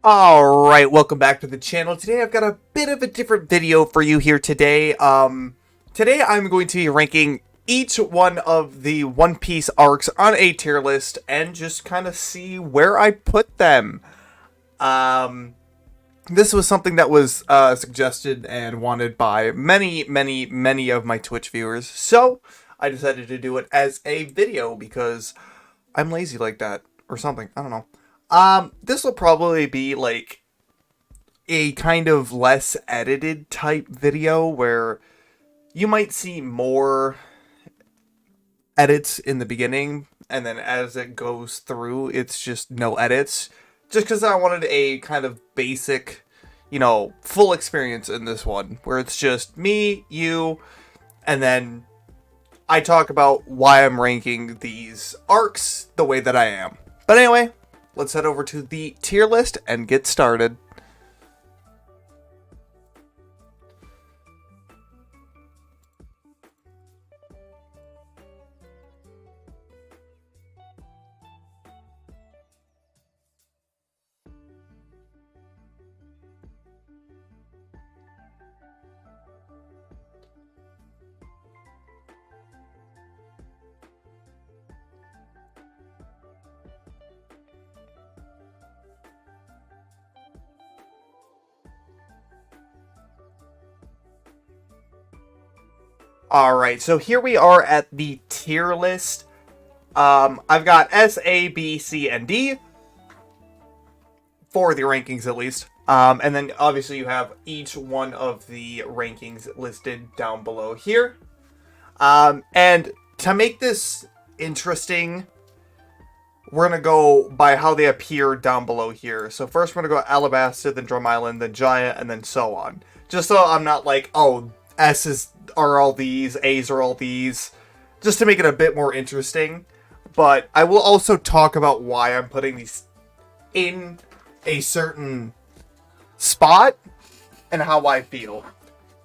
Alright, welcome back to the channel. Today I've got a bit of a different video for you here today. Today I'm going to be ranking each one of the One Piece arcs on a tier list and just kind of see where I put them. This was something that was suggested and wanted by many of my Twitch viewers, so I decided to do it as a video because I'm lazy like that, or something, I don't know. This will probably be like a kind of less edited type video where you might see more edits in the beginning, and then as it goes through, it's just no edits. Just because I wanted a kind of basic, full experience in this one, where it's just me, you, and then I talk about why I'm ranking these arcs the way that I am. But anyway, let's head over to the tier list and get started. Alright, so here we are at the tier list. I've got S, A, B, C, and D. For the rankings, at least. And then, obviously, you have each one of the rankings listed down below here. And to make this interesting, we're going to go by how they appear down below here. So first we're going to go Alabasta, then Drum Island, then Giant, and then so on. Just so I'm not like, oh, S's are all these, A's are all these, just to make it a bit more interesting. But I will also talk about why I'm putting these in a certain spot and how I feel.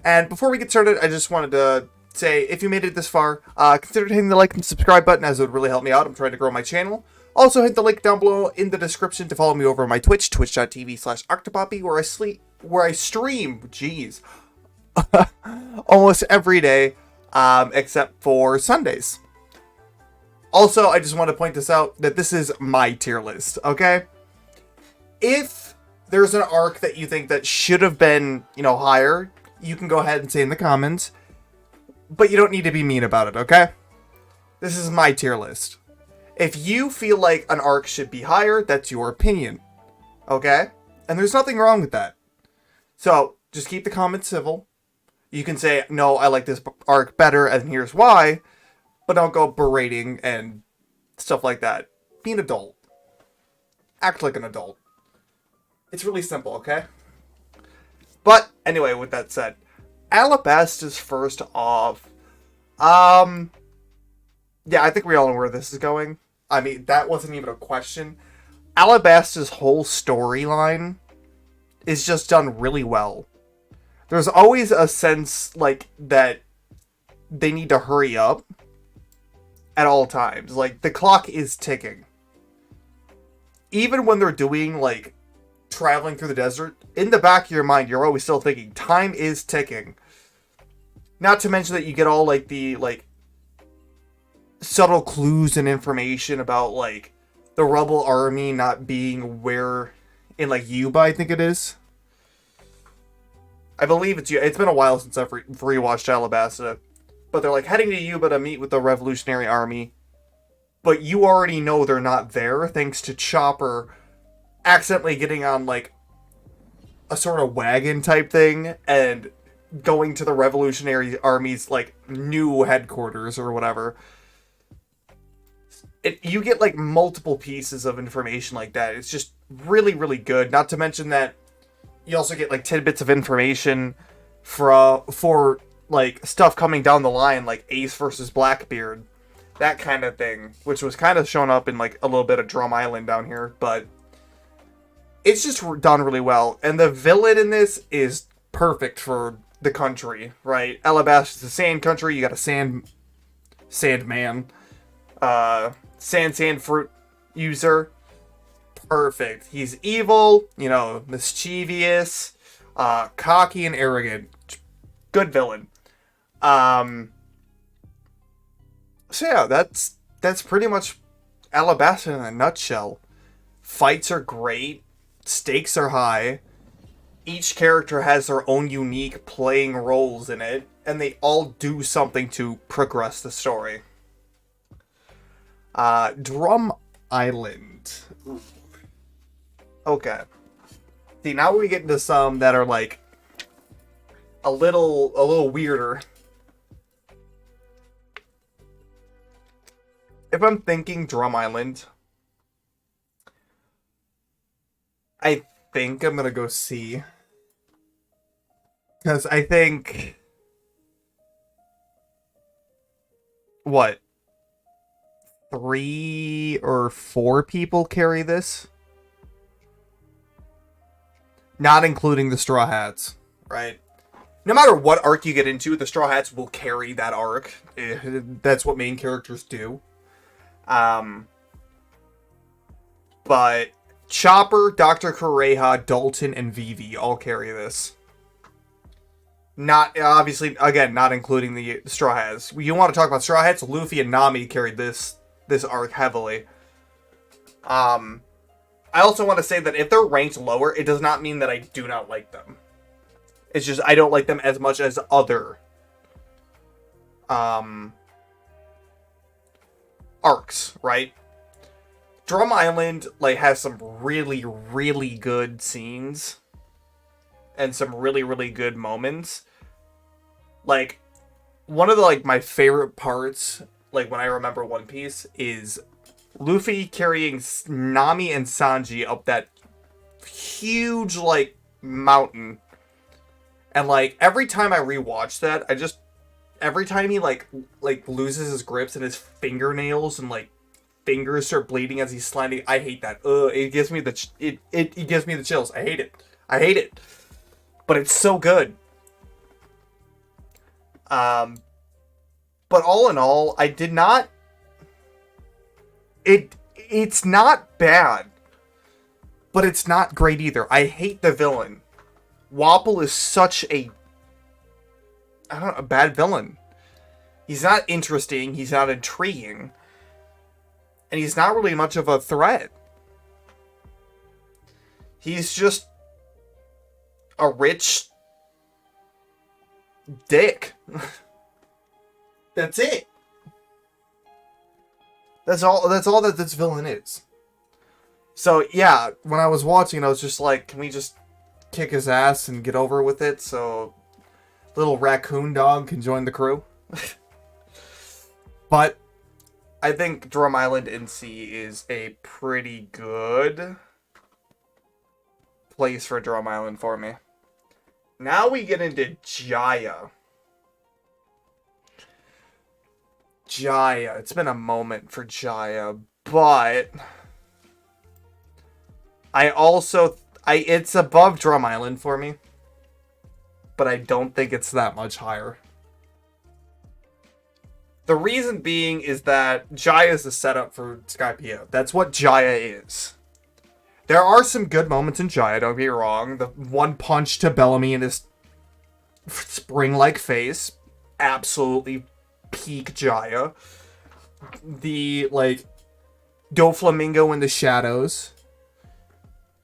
And before we get started, I just wanted to say, if you made it this far, consider hitting the like and subscribe button, as it would really help me out. I'm trying to grow my channel. Also, hit the link down below in the description to follow me over on my Twitch, twitch.tv/Octopoppy, where I stream, jeez, almost every day, except for Sundays. Also, I just want to point this out, that this is my tier list, okay? If there's an arc that you think that should have been, higher, you can go ahead and say in the comments, but you don't need to be mean about it, okay? This is my tier list. If you feel like an arc should be higher, that's your opinion, okay? And there's nothing wrong with that. So, just keep the comments civil. You can say, no, I like this arc better, and here's why, but don't go berating and stuff like that. Be an adult. Act like an adult. It's really simple, okay? But, anyway, with that said, Alabasta's first off. Yeah, I think we all know where this is going. I mean, that wasn't even a question. Alabasta's whole storyline is just done really well. There's always a sense, like, that they need to hurry up at all times. Like, the clock is ticking. Even when they're doing, like, traveling through the desert, in the back of your mind, you're always still thinking, time is ticking. Not to mention that you get all, like, the, like, subtle clues and information about, like, the rebel army not being where, in, like, Yuba, I think it is. I believe it's been a while since I've rewatched Alabasta, but they're like heading to Yuba to meet with the Revolutionary Army, but you already know they're not there thanks to Chopper accidentally getting on like a sort of wagon type thing and going to the Revolutionary Army's like new headquarters or whatever. You get like multiple pieces of information like that. It's just really good. Not to mention that you also get like tidbits of information for like stuff coming down the line, like Ace versus Blackbeard, that kind of thing, which was kind of shown up in like a little bit of Drum Island down here, but it's just done really well. And the villain in this is perfect for the country, right? Alabasta's a sand country. You got a sand man, sand fruit user. Perfect. He's evil, you know, mischievous, cocky and arrogant. Good villain. Um, so yeah, that's pretty much Alabasta in a nutshell. Fights are great, stakes are high. Each character has their own unique playing roles in it, and they all do something to progress the story. Drum Island. Okay. See, now we get into some that are like a little weirder. If I'm thinking Drum Island, I think I'm gonna go C. Because I think... What? 3 or 4 people carry this? Not including the Straw Hats, right? No matter what arc you get into, the Straw Hats will carry that arc. That's what main characters do. But Chopper, Dr. Kureha, Dalton, and Vivi all carry this. Not, obviously, again, not including the Straw Hats. You want to talk about Straw Hats? Luffy and Nami carried this arc heavily. I also want to say that if they're ranked lower, it does not mean that I do not like them. It's just I don't like them as much as other arcs, right? Drum Island like has some really, really good scenes and some really, really good moments. Like, one of the like my favorite parts, like when I remember One Piece, is Luffy carrying Nami and Sanji up that huge like mountain. And like every time I rewatch that, every time he like loses his grips and his fingernails and like fingers start bleeding as he's sliding, I hate that. It gives me it gives me the chills. I hate it. But it's so good. But all in all, I did not... It's not bad. But it's not great either. I hate the villain. Wapol is such a bad villain. He's not interesting, he's not intriguing, and he's not really much of a threat. He's just a rich dick. That's it. That's all that this villain is. So yeah, when I was watching, I was just like, can we just kick his ass and get over with it so little raccoon dog can join the crew? But I think Drum Island NC is a pretty good place for Drum Island for me. Now we get into Jaya. Jaya. It's been a moment for Jaya, but it's above Drum Island for me, but I don't think it's that much higher. The reason being is that Jaya is the setup for Skypiea. That's what Jaya is. There are some good moments in Jaya, don't get me wrong. The one punch to Bellamy in his spring-like face. Absolutely peak Jaya. The, like, Doflamingo in the shadows.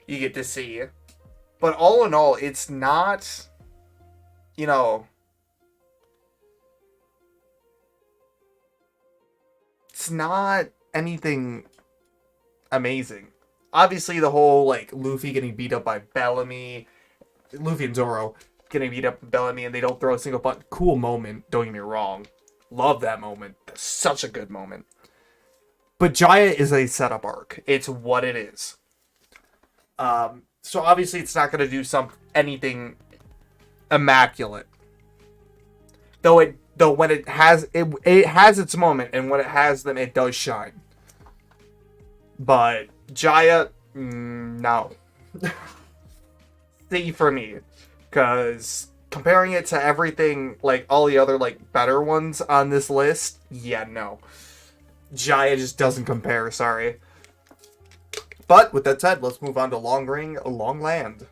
You get to see. But all in all, it's not, you know... It's not anything amazing. Obviously, the whole, like, Luffy getting beat up by Bellamy, Luffy and Zoro getting beat up by Bellamy, and they don't throw a single punch. Cool moment, don't get me wrong. Love that moment. That's such a good moment. But Jaya is a setup arc. It's what it is. So obviously, it's not going to do anything immaculate. Though when it has its moment, and when it has them, it does shine. But Jaya, no. C for me. Because comparing it to everything, like all the other like better ones on this list, yeah, no. Jaya just doesn't compare, sorry. But with that said, let's move on to Long Ring, Long Land.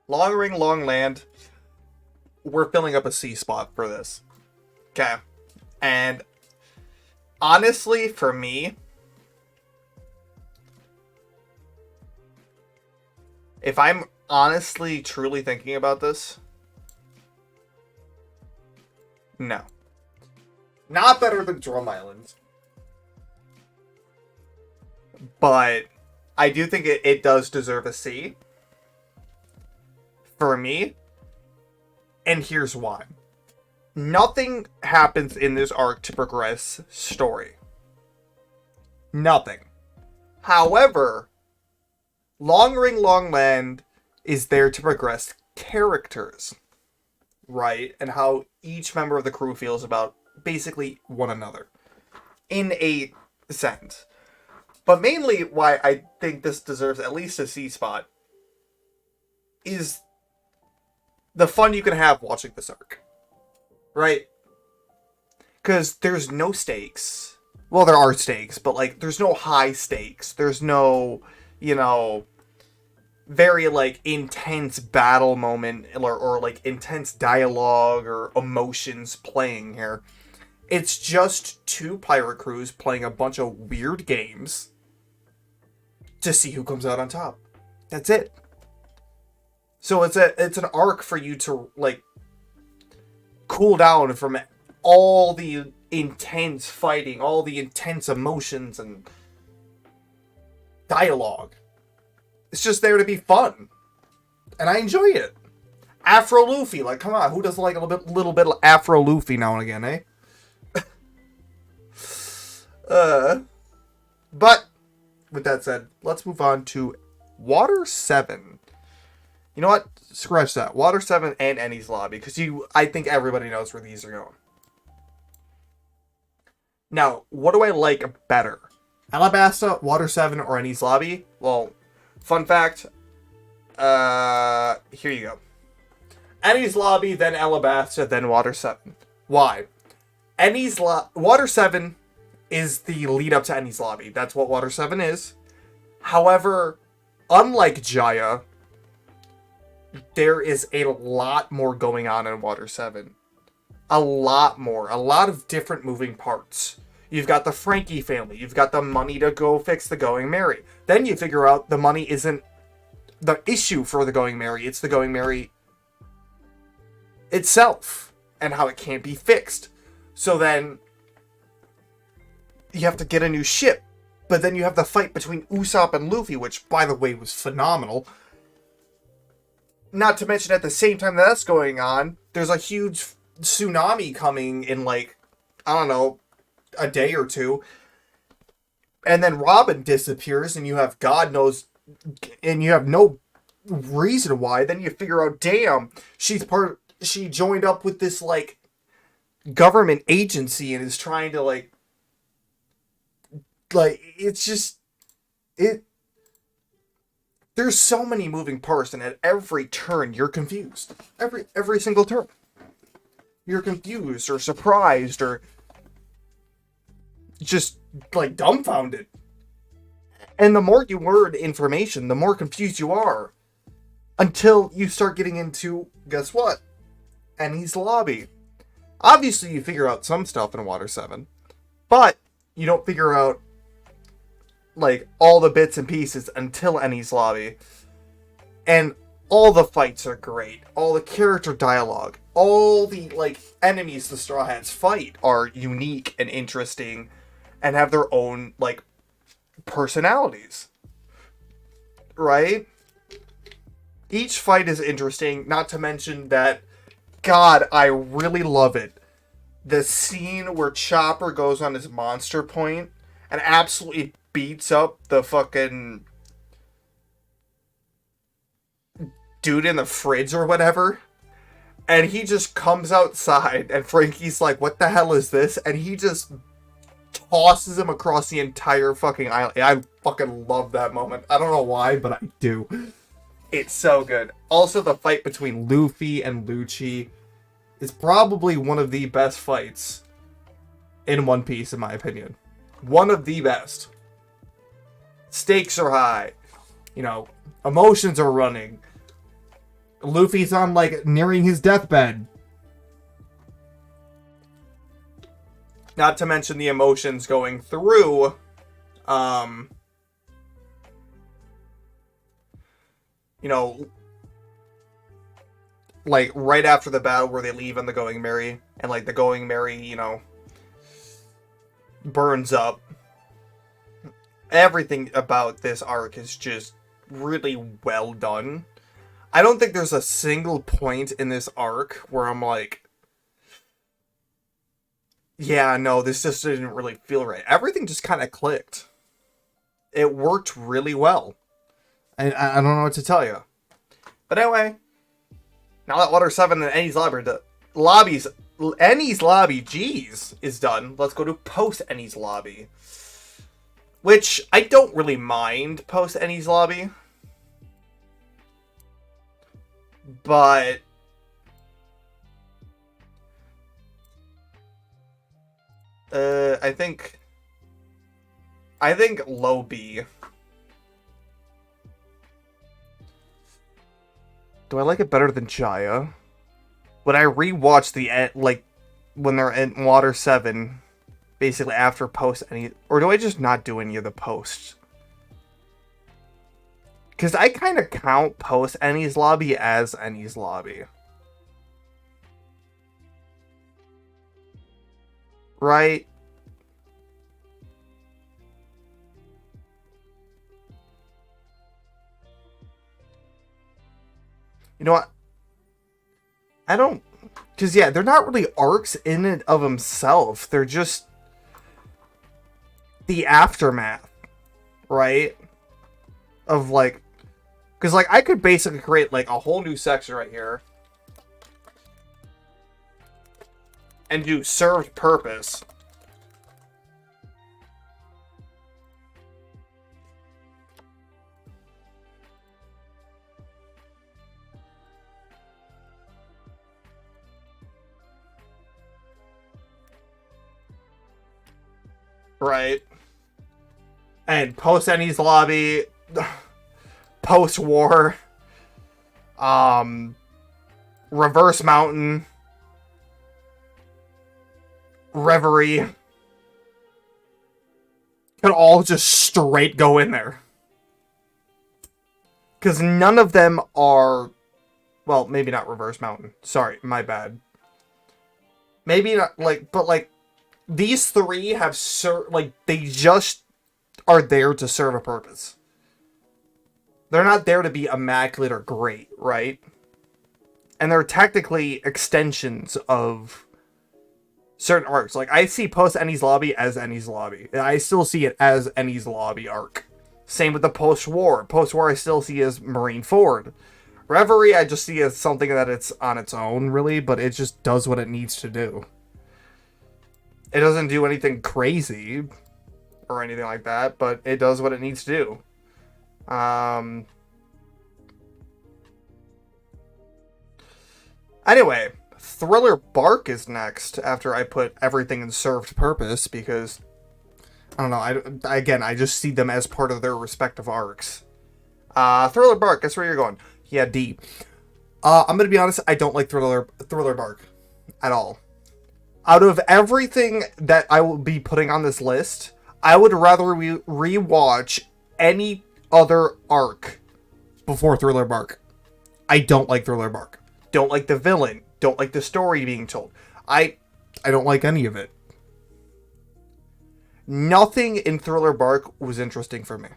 Long Ring, Long Land. We're filling up a C spot for this. Okay. And honestly, for me, if I'm honestly, truly thinking about this, no. Not better than Drum Island. But I do think it does deserve a C. For me. And here's why. Nothing happens in this arc to progress story. Nothing. However, Long Ring, Long Land is there to progress characters. Right? And how each member of the crew feels about basically one another. In a sense. But mainly why I think this deserves at least a C spot is the fun you can have watching this arc. Right? Because there's no stakes. Well, there are stakes, but, like, there's no high stakes. There's no, you know, very, like, intense battle moment or like, intense dialogue or emotions playing here. It's just two pirate crews playing a bunch of weird games to see who comes out on top. That's it. So it's an arc for you to, like, cool down from all the intense fighting, all the intense emotions and dialogue. It's just there to be fun. And I enjoy it. Afro Luffy, like, come on, who doesn't like a little bit of Afro Luffy now and again, eh? But, with that said, let's move on to Water 7. You know what? Scratch that. Water 7 and Enies Lobby, because I think everybody knows where these are going. Now, what do I like better? Alabasta, Water 7, or Enies Lobby? Well, fun fact. Here you go. Enies Lobby, then Alabasta, then Water 7. Why? Water 7 is the lead up to Enies Lobby. That's what Water 7 is. However, unlike Jaya, there is a lot more going on in Water 7. A lot more. A lot of different moving parts. You've got the Frankie family. You've got the money to go fix the Going Merry. Then you figure out the money isn't the issue for the Going Merry. It's the Going Merry itself. And how it can't be fixed. So then you have to get a new ship. But then you have the fight between Usopp and Luffy, which, by the way, was phenomenal. Not to mention, at the same time that's going on, there's a huge tsunami coming in, like, I don't know, a day or two. And then Robin disappears, and you have God knows, and you have no reason why. Then you figure out, damn, she joined up with this, like, government agency and is trying to, like, it's just, there's so many moving parts, and at every turn, you're confused. Every single turn. You're confused, or surprised, or just, like, dumbfounded. And the more you learn information, the more confused you are. Until you start getting into, guess what? Enies Lobby. Obviously, you figure out some stuff in Water 7. But you don't figure out, like, all the bits and pieces until Enies Lobby. And all the fights are great. All the character dialogue. All the, like, enemies the Straw Hats fight are unique and interesting. And have their own, like, personalities. Right? Each fight is interesting. Not to mention that, God, I really love it. The scene where Chopper goes on his monster point and absolutely beats up the fucking dude in the fridge or whatever. And he just comes outside and Frankie's like, what the hell is this? And he just tosses him across the entire fucking island. I fucking love that moment. I don't know why, but I do. It's so good. Also, the fight between Luffy and Lucci is probably one of the best fights in One Piece, in my opinion. One of the best. Stakes are high. You know, emotions are running. Luffy's on, like, nearing his deathbed. Not to mention the emotions going through, you know, like, right after the battle where they leave on the Going Merry, and, like, the Going Merry, you know, burns up. Everything about this arc is just really well done. I don't think there's a single point in this arc where I'm like, yeah, no, this just didn't really feel right. Everything just kind of clicked. It worked really well. I don't know what to tell you. But anyway, now that Water 7 and Ennie's Ennie's Lobby, jeez, is done, let's go to post Ennie's Lobby. Which, I don't really mind post Ennie's Lobby. But I think low B. Do I like it better than Jaya? When I rewatch the like when they're in Water 7, basically after post any, or do I just not do any of the posts? Because I kind of count post Ennie's Lobby as Ennie's Lobby. Right? You know what? I don't... Because, yeah, they're not really arcs in and of themselves. They're just the aftermath, right? Of, like... Because, like, I could basically create, like, a whole new section right here. And do served purpose. Right. And post Ennie's Lobby, post-war, Reverse Mountain, Reverie, could all just straight go in there. Because none of them are, well, maybe not Reverse Mountain. Sorry, my bad. Maybe not, like, but, like, these three have, like, they just are there to serve a purpose. They're not there to be immaculate or great, right? And they're technically extensions of certain arcs. Like, I see post Ennie's Lobby as Ennie's Lobby. I still see it as Ennie's Lobby arc. Same with the post-war. Post-war I still see as Marineford. Reverie I just see as something that it's on its own, really, but it just does what it needs to do. It doesn't do anything crazy or anything like that, but it does what it needs to do. Anyway, Thriller Bark is next after I put everything in served purpose because, I don't know, I just see them as part of their respective arcs. Thriller Bark, that's where you're going. Yeah, D. I'm gonna be honest, I don't like Thriller Bark at all. Out of everything that I will be putting on this list, I would rather rewatch any other arc before Thriller Bark. I don't like Thriller Bark. Don't like the villain. Don't like the story being told. I don't like any of it. Nothing in Thriller Bark was interesting for me.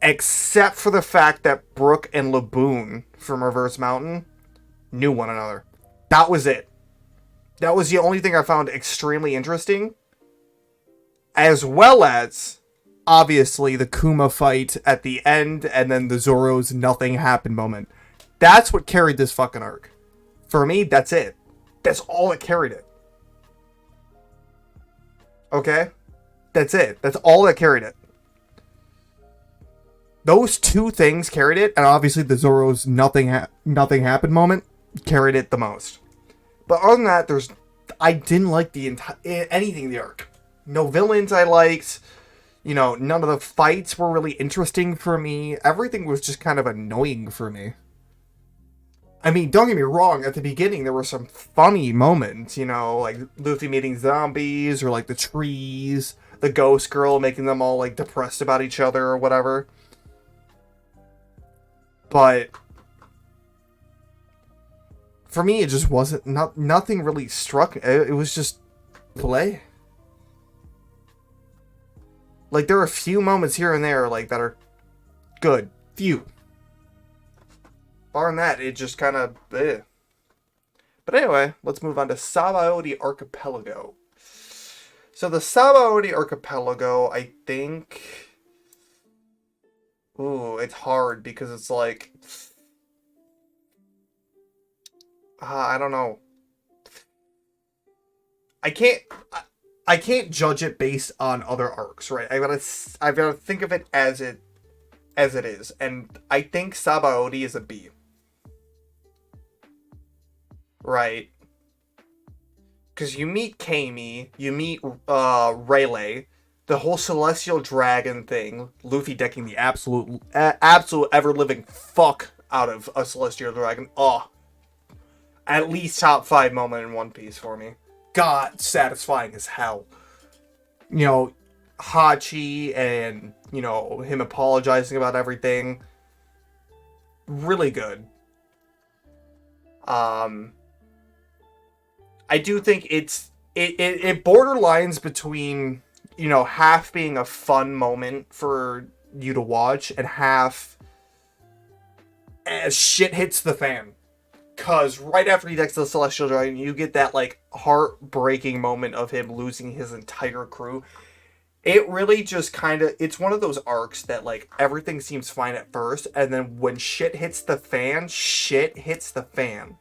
Except for the fact that Brooke and Laboon from Reverse Mountain knew one another. That was it. That was the only thing I found extremely interesting. As well as, obviously, the Kuma fight at the end, and then the Zoro's nothing happened moment. That's what carried this fucking arc. For me, that's it. That's all that carried it. Okay? That's it. That's all that carried it. Those two things carried it, and obviously the Zoro's nothing happened moment carried it the most. But other than that, I didn't like the anything in the arc. No villains I liked. You know, none of the fights were really interesting for me. Everything was just kind of annoying for me. I mean, don't get me wrong, at the beginning there were some funny moments, you know, like Luffy meeting zombies, or like the trees, the ghost girl making them all like depressed about each other or whatever. But for me, it just wasn't, nothing really struck. It was just play. Like, there are a few moments here and there, like, that are good. Few. Barring that, it just kind of, eh. But anyway, let's move on to Sabaody Archipelago. So the Sabaody Archipelago, I think... Ooh, it's hard because it's like... I don't know. I can't judge it based on other arcs, right? I've got to think of it as it is, and I think Sabaody is a B. Right. Because you meet Kami, you meet Rayleigh, the whole Celestial Dragon thing, Luffy decking the absolute ever-living fuck out of a Celestial Dragon. Oh. At least top 5 moment in One Piece for me. God, satisfying as hell. You know, Hachi and, you know, him apologizing about everything. Really good. I do think it borderlines between, you know, half being a fun moment for you to watch and half as shit hits the fan. Because right after he decks the Celestial Dragon, you get that, like, heartbreaking moment of him losing his entire crew. It really just kind of... It's one of those arcs that, like, everything seems fine at first, and then when shit hits the fan, shit hits the fan.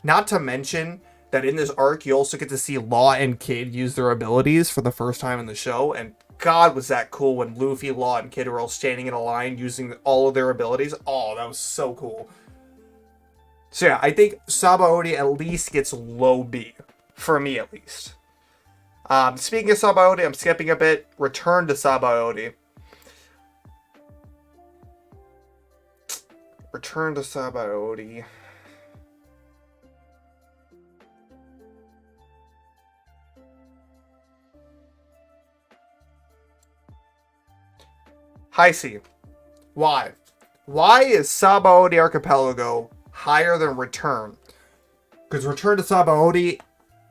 Not to mention that in this arc, you also get to see Law and Kid use their abilities for the first time in the show, and God, was that cool when Luffy, Law, and Kid were all standing in a line using all of their abilities. Oh, that was so cool. So yeah, I think Sabaody at least gets low B. For me, at least. Speaking of Sabaody, I'm skipping a bit. Return to Sabaody. Return to Sabaody. High C. Why? Why is Sabaody Archipelago higher than Return? Because Return to Sabaody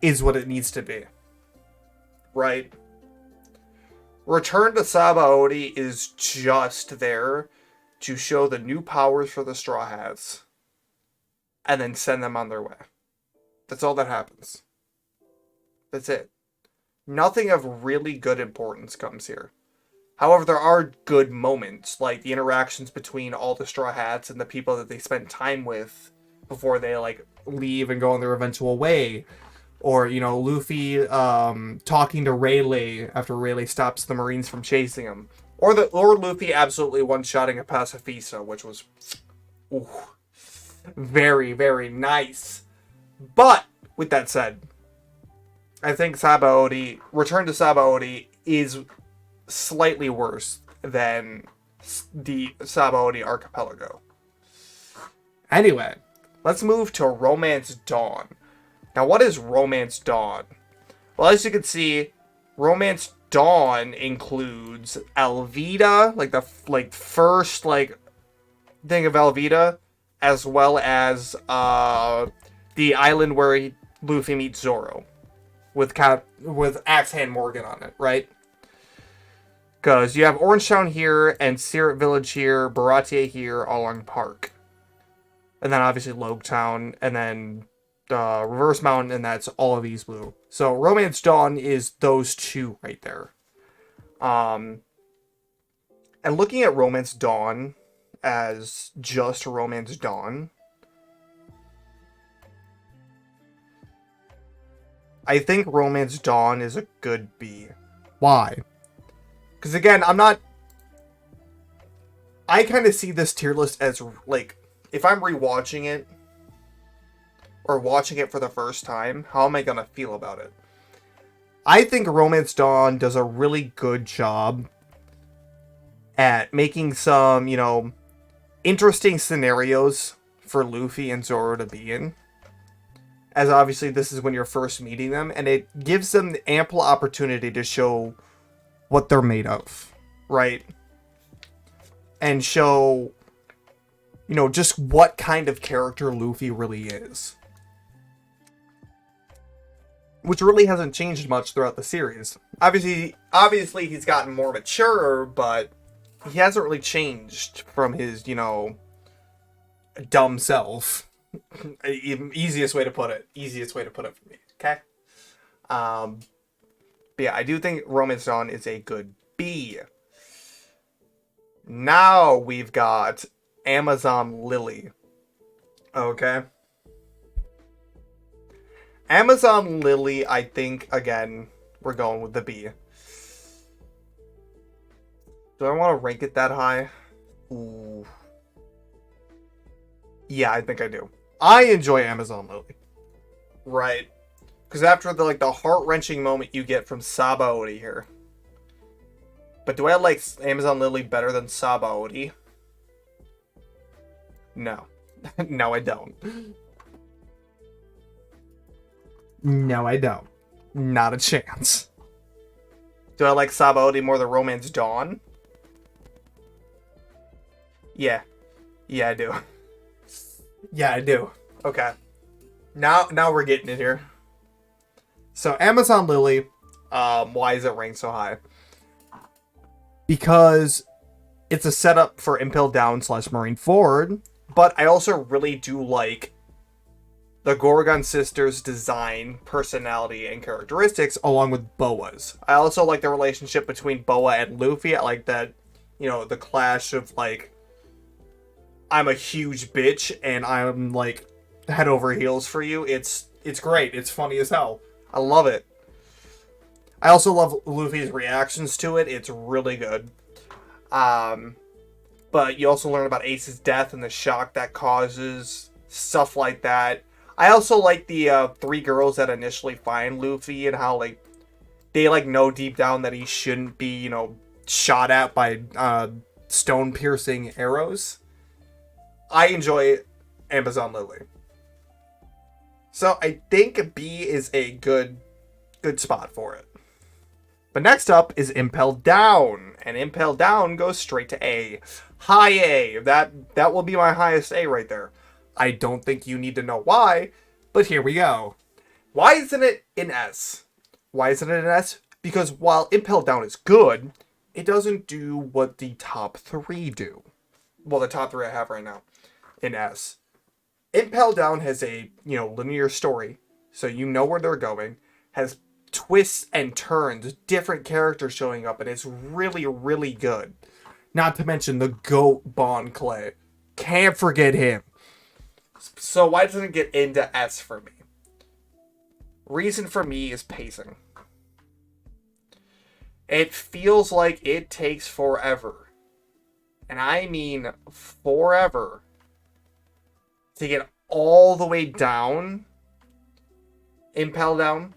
is what it needs to be. Right? Return to Sabaody is just there to show the new powers for the Straw Hats. And then send them on their way. That's all that happens. That's it. Nothing of really good importance comes here. However, there are good moments, like the interactions between all the Straw Hats and the people that they spend time with before they, like, leave and go on their eventual way. Or, you know, Luffy talking to Rayleigh after Rayleigh stops the Marines from chasing him. Or Luffy absolutely one-shotting a Pacifista, which was very, very nice. But, with that said, I think Return to Sabaody is slightly worse than the Sabaody Archipelago. Anyway, let's move to Romance Dawn. Now, what is Romance Dawn? Well, as you can see, Romance Dawn includes Alvida, like the first thing of Alvida, as well as the island where Luffy meets Zoro, with Axe Hand Morgan on it, right? Because you have Orangetown here, and Sirat Village here, Baratie here, all along Park. And then obviously Logetown, and then Reverse Mountain, and that's all of East Blue. So Romance Dawn is those two right there. And looking at Romance Dawn as just Romance Dawn, I think Romance Dawn is a good B. Why? Because again, I kind of see this tier list as, like, if I'm rewatching it, or watching it for the first time, how am I gonna feel about it? I think Romance Dawn does a really good job at making some, interesting scenarios for Luffy and Zoro to be in. As obviously this is when you're first meeting them, and it gives them ample opportunity to show what they're made of, right? And show, just what kind of character Luffy really is. Which really hasn't changed much throughout the series. Obviously he's gotten more mature, but he hasn't really changed from his, dumb self. Easiest way to put it. Easiest way to put it for me. Okay? But yeah, I do think Romance Dawn is a good B. Now we've got Amazon Lily. Okay? Amazon Lily, I think, again, we're going with the B. Do I want to rank it that high? Ooh. Yeah, I think I do. I enjoy Amazon Lily. Right. Because after the heart-wrenching moment you get from Sabaody here. But do I like Amazon Lily better than Sabaody? No. No, I don't. No, I don't. Not a chance. Do I like Sabaody more than Romance Dawn? Yeah. Yeah, I do. Yeah, I do. Okay. Now we're getting it here. So, Amazon Lily, why is it ranked so high? Because it's a setup for Impel Down / Marine Forward, but I also really do like the Gorgon sisters' design, personality, and characteristics, along with Boa's. I also like the relationship between Boa and Luffy. I like that, the clash of, I'm a huge bitch, and I'm, head over heels for you. It's great. It's funny as hell. I love it. I also love Luffy's reactions to it. It's really good. But you also learn about Ace's death and the shock that causes, stuff like that. I also like the 3 girls that initially find Luffy and how, they, know deep down that he shouldn't be, shot at by stone-piercing arrows. I enjoy Amazon Lily. So I think B is a good spot for it. But next up is Impel Down. And Impel Down goes straight to A. High A. That will be my highest A right there. I don't think you need to know why, but here we go. Why isn't it in S? Why isn't it in S? Because while Impel Down is good, it doesn't do what the top 3 do. Well, the top 3 I have right now in S. Impel Down has a, linear story, so you know where they're going, has twists and turns, different characters showing up, and it's really, really good. Not to mention the GOAT Bon Clay. Can't forget him. So why doesn't it get into S for me? Reason for me is pacing. It feels like it takes forever. And I mean forever. To get all the way down. Impel Down.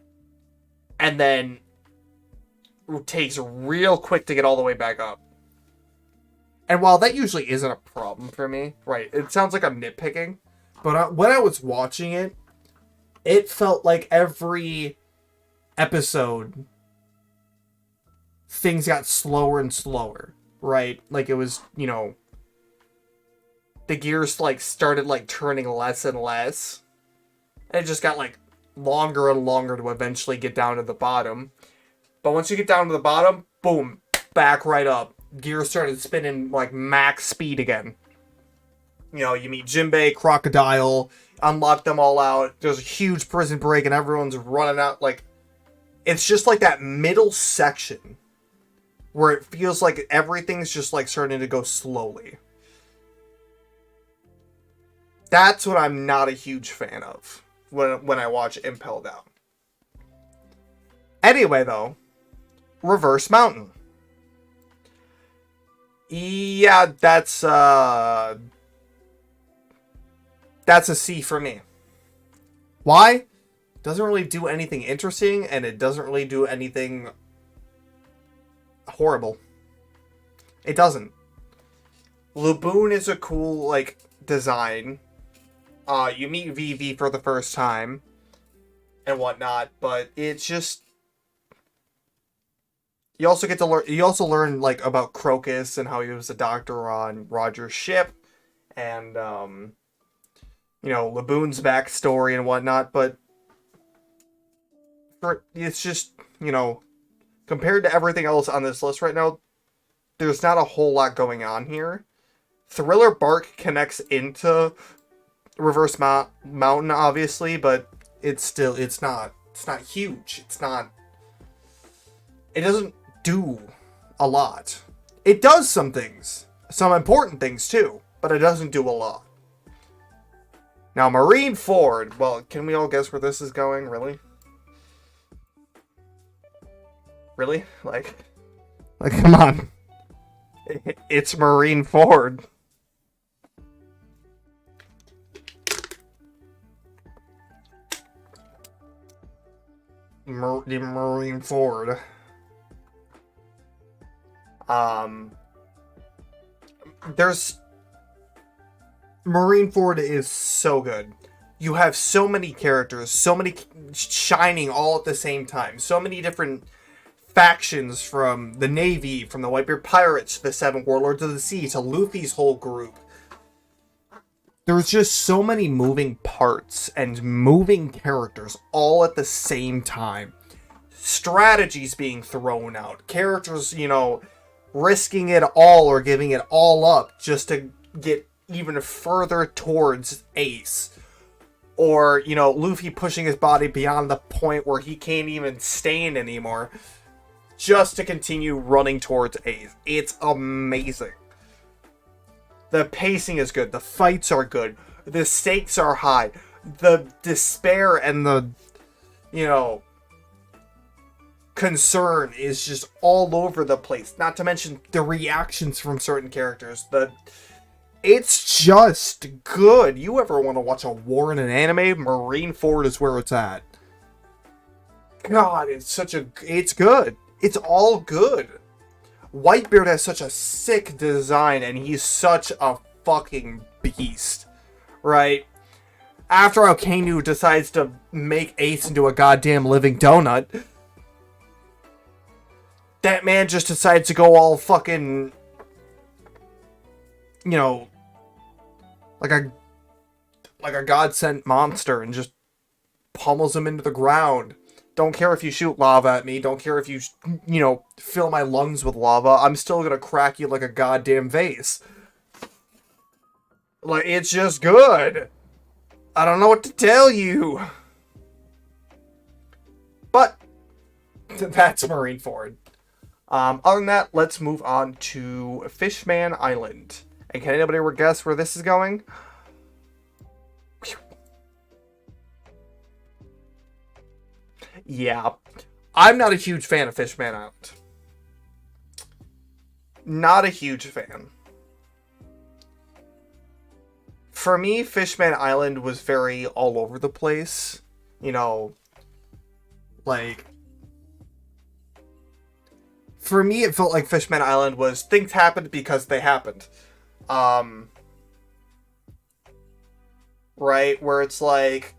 And then it takes real quick to get all the way back up. And while that usually isn't a problem for me, right, it sounds like I'm nitpicking. But when I was watching it, it felt like every episode, things got slower and slower, right? Like it was, the gears started turning less and less. And it just got longer and longer to eventually get down to the bottom. But once you get down to the bottom, boom, back right up. Gears started spinning max speed again. You meet Jinbei, Crocodile, unlock them all out. There's a huge prison break and everyone's running out. It's just that middle section where it feels like everything's just starting to go slowly. That's what I'm not a huge fan of when I watch Impel Down. Anyway, though, Reverse Mountain. Yeah, that's a C for me. Why? Doesn't really do anything interesting, and it doesn't really do anything horrible. It doesn't. Laboon is a cool, like, design. You meet Vivi for the first time and whatnot, but it's just... You also get to learn. You also learn like about Crocus and how he was a doctor on Roger's ship, and Laboon's backstory and whatnot. But it's just compared to everything else on this list right now, there's not a whole lot going on here. Thriller Bark connects into Reverse Mountain, obviously, but it's not huge. It doesn't do a lot. It does some things, some important things too, but it doesn't do a lot. Now, Marineford. Well, can we all guess where this is going? Really? Really? Like, come on. It's Marineford. Marineford. Marineford is so good. You have so many characters, so many shining all at the same time. So many different factions, from the Navy, from the Whitebeard Pirates, to the Seven Warlords of the Sea, to Luffy's whole group. There's just so many moving parts and moving characters all at the same time. Strategies being thrown out. Characters, risking it all or giving it all up just to get even further towards Ace. Or, Luffy pushing his body beyond the point where he can't even stand anymore just to continue running towards Ace. It's amazing. The pacing is good. The fights are good. The stakes are high. The despair and the, concern is just all over the place. Not to mention the reactions from certain characters. It's just good. You ever want to watch a war in an anime? Marineford is where it's at. God, it's good. It's all good. Whitebeard has such a sick design, and he's such a fucking beast, right? After Okainu decides to make Ace into a goddamn living donut, that man just decides to go all fucking, like a god-sent monster and just pummels him into the ground. Don't care if you shoot lava at me. Don't care if you, fill my lungs with lava. I'm still gonna crack you like a goddamn vase. Like, it's just good. I don't know what to tell you. But that's Marineford. Other than that, let's move on to Fishman Island. And can anybody guess where this is going? Yeah. I'm not a huge fan of Fishman Island. Not a huge fan. For me, Fishman Island was very all over the place. For me, it felt like Fishman Island was things happened because they happened. Right? Where it's like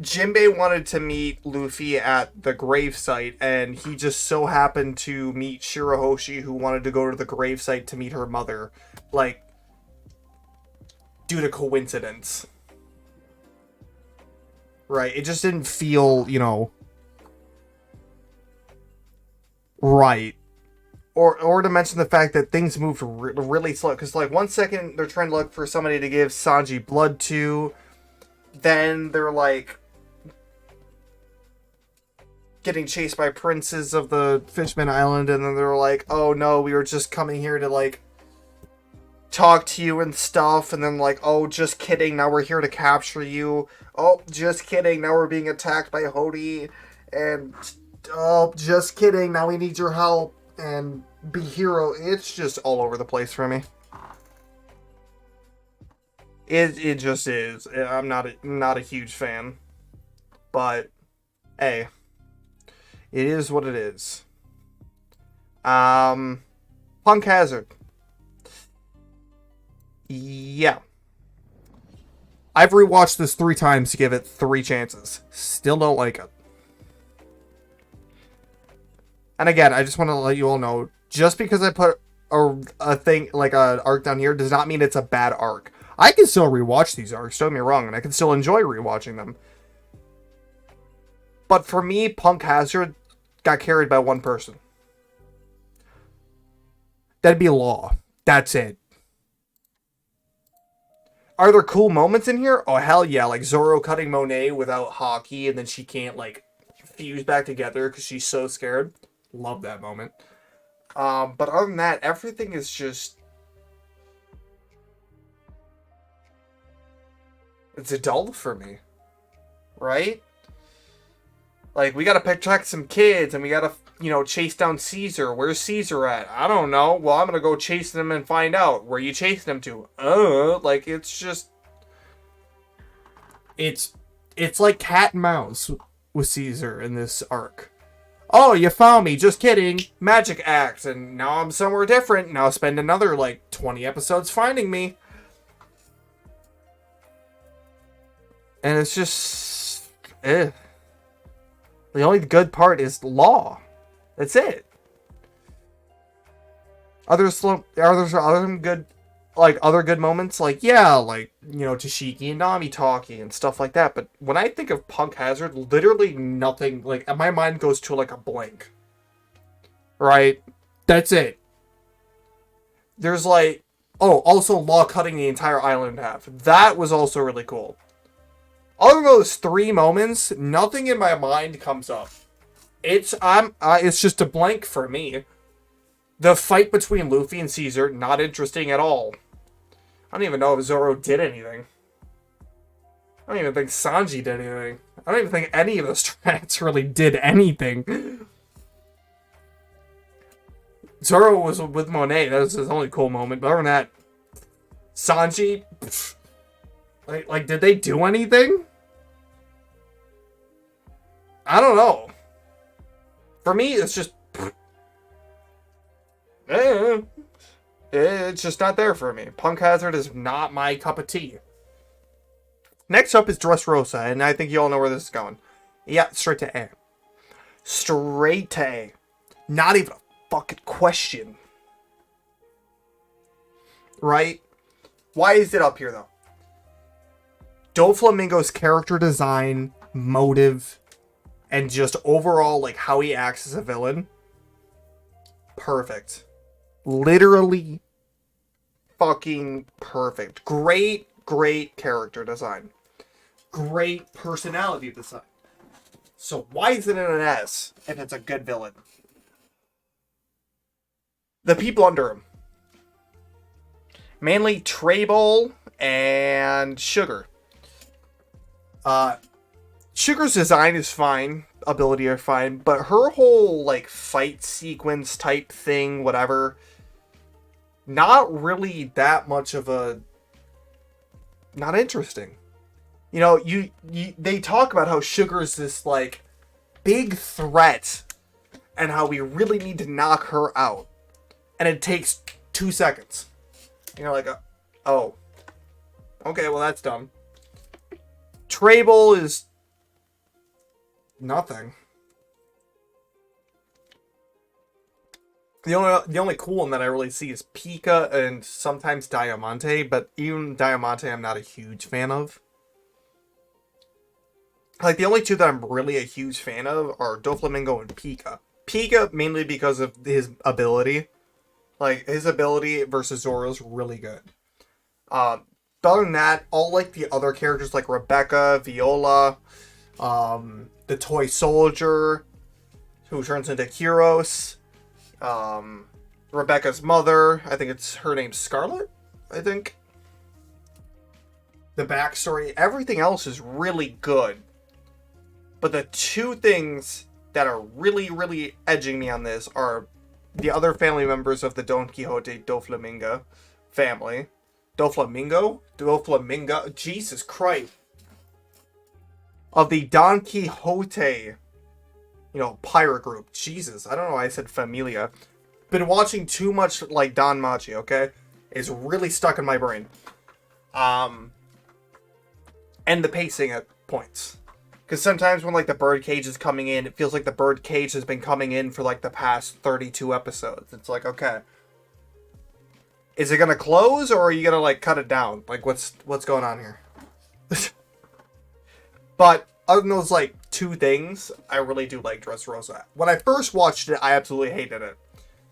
Jinbei wanted to meet Luffy at the gravesite, and he just so happened to meet Shirahoshi, who wanted to go to the gravesite to meet her mother. Due to coincidence. Right? It just didn't feel, right. Or to mention the fact that things moved really slow. Because, 1 second, they're trying to look for somebody to give Sanji blood to. Then they're, getting chased by princes of the Fishman Island. And then they're like, oh no, we were just coming here to, talk to you and stuff. And then, oh, just kidding, now we're here to capture you. Oh, just kidding, now we're being attacked by Hody. And, oh, just kidding, now we need your help. And be hero. It's just all over the place for me. It just is. I'm not a huge fan, but hey, it is what it is. Punk Hazard. Yeah. I've rewatched this 3 times to give it 3 chances. Still don't like it. And again, I just want to let you all know, just because I put a thing, like an arc down here, does not mean it's a bad arc. I can still rewatch these arcs, don't get me wrong, and I can still enjoy rewatching them. But for me, Punk Hazard got carried by one person. That'd be Law. That's it. Are there cool moments in here? Oh, hell yeah. Like Zoro cutting Monet without hockey, and then she can't, like, fuse back together because she's so scared. Love that moment. But other than that, everything is just... It's adult for me. Right? Like, we gotta protect some kids, and we gotta, chase down Caesar. Where's Caesar at? I don't know. Well, I'm gonna go chase him and find out. Where you chasing him to? Like, it's just... It's like cat and mouse with Caesar in this arc. Oh, you found me. Just kidding. Magic act. And now I'm somewhere different. Now spend another, 20 episodes finding me. And it's just... The only good part is Law. That's it. Are there other good, other good moments? Tashiki and Nami talking and stuff like that. But when I think of Punk Hazard, literally nothing, my mind goes to, a blank. Right? That's it. There's, also Law cutting the entire island in half. That was also really cool. Other than those 3 moments, nothing in my mind comes up. It's just a blank for me. The fight between Luffy and Caesar, not interesting at all. I don't even know if Zoro did anything. I don't even think Sanji did anything. I don't even think any of the strats really did anything. Zoro was with Monet. That was his only cool moment. But other than that, Sanji... did they do anything? I don't know. For me, it's just... It's just not there for me. Punk Hazard is not my cup of tea. Next up is Dressrosa, and I think you all know where this is going. Yeah, straight to A. Straight to A. Not even a fucking question. Right? Why is it up here, though? Doflamingo's character design, motive, and just overall, how he acts as a villain. Perfect. Literally fucking perfect. Great character design. Great personality design. So why is it in an S if it's a good villain? The people under him. Mainly Treyball and Sugar. Sugar's design is fine, ability are fine, but her whole, fight sequence type thing, whatever, not really that much of a... Not interesting. They talk about how Sugar's this, big threat, and how we really need to knock her out. And it takes 2 seconds. Oh. Okay, well that's dumb. Treyball is nothing. The only cool one that I really see is Pika and sometimes Diamante, but even Diamante I'm not a huge fan of. The only 2 that I'm really a huge fan of are Doflamingo and Pika. Pika mainly because of his ability. His ability versus Zoro's really good. Other than that, all the other characters like Rebecca, Viola, the toy soldier, who turns into Kyros, Rebecca's mother, I think her name's Scarlet, I think. The backstory, everything else is really good. But the 2 things that are really, really edging me on this are the other family members of the Don Quixote Doflamingo family, Doflamingo, Jesus Christ, of the Don Quixote, pirate group. Jesus, I don't know why I said familia. Been watching too much like Don Machi, okay? It's really stuck in my brain. And the pacing at points. Because sometimes when like the birdcage is coming in, it feels like the birdcage has been coming in for like the past 32 episodes. It's like, okay, is it gonna close or are you gonna like cut it down? Like what's going on here? But other than those like two things, I really do like Dressrosa. When I first watched it, I absolutely hated it.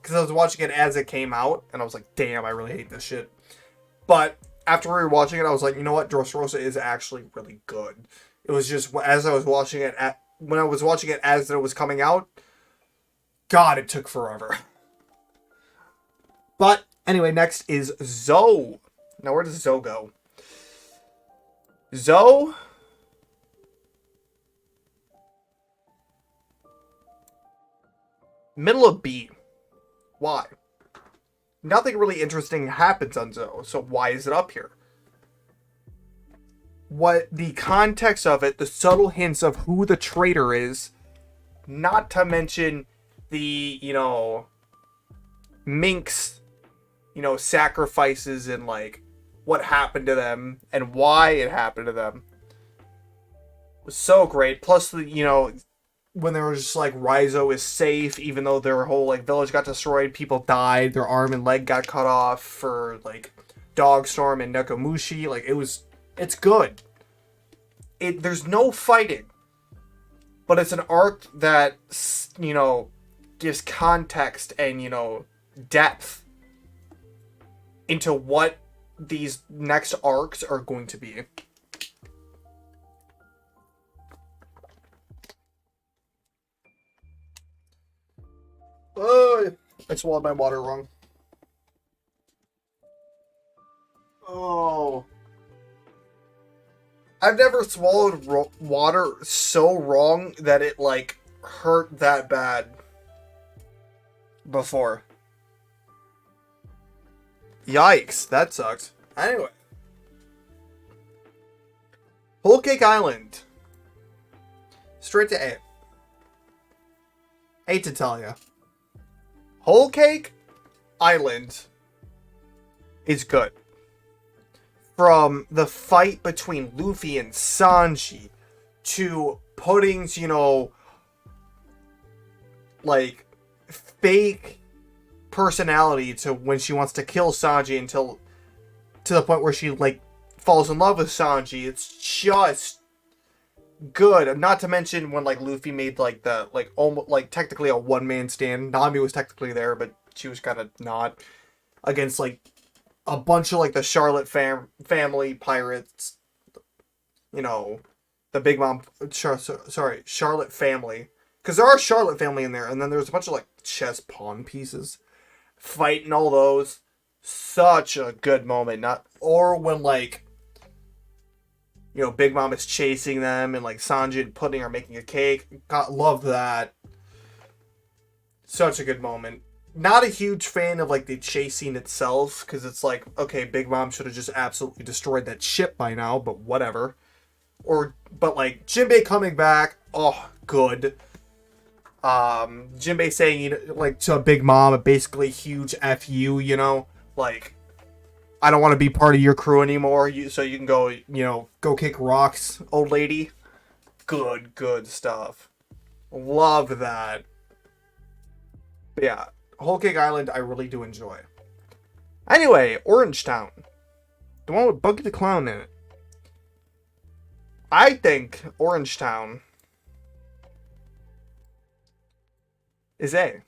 Because I was watching it as it came out, and I was like, damn, I really hate this shit. But after rewatching it, I was like, you know what? Dressrosa is actually really good. It was just, as I was watching it, when I was watching it as it was coming out, God, it took forever. But anyway, next is Zoe. Now, where does Zoe go? Zoe... middle of B. Why? Nothing really interesting happens on Zoe, so why is it up here? What the context of it, the subtle hints of who the traitor is, not to mention the, minx, sacrifices and, like, what happened to them and why it happened to them was so great. Plus, when they were just like, Raizo is safe, even though their whole, like, village got destroyed, people died, their arm and leg got cut off for, like, Dogstorm and Nekomushi. Like, it's good. There's no fighting. But it's an arc that, gives context and, depth into what these next arcs are going to be. Oh, I swallowed my water wrong. Oh. I've never swallowed water so wrong that it, like, hurt that bad before. Yikes, that sucks. Anyway. Whole Cake Island. Straight to A. Hate to tell ya. Whole Cake Island is good. From the fight between Luffy and Sanji to Pudding's, like, fake personality to when she wants to kill Sanji to the point where she, like, falls in love with Sanji. It's just good. Not to mention when, like, Luffy made, like, the, like, almost, like, technically a one-man stand. Nami was technically there, but she was kind of not. Against, like, a bunch of, like, the Charlotte family pirates. The Big Mom... Charlotte family. Because there are Charlotte family in there, and then there's a bunch of, like, chess pawn pieces. Fighting all those. Such a good moment. Or when, like... Big Mom is chasing them, and, like, Sanji and Pudding are making a cake. God, love that. Such a good moment. Not a huge fan of, like, the chase scene itself, because it's like, okay, Big Mom should have just absolutely destroyed that ship by now, but whatever. But, like, Jinbei coming back, oh, good. Jinbei saying, like, to Big Mom, a basically huge F you, like... I don't want to be part of your crew anymore, so you can go, go kick rocks, old lady. Good stuff. Love that. But yeah, Whole Cake Island I really do enjoy. Anyway, Orange Town. The one with Buggy the Clown in it. I think Orange Town is A.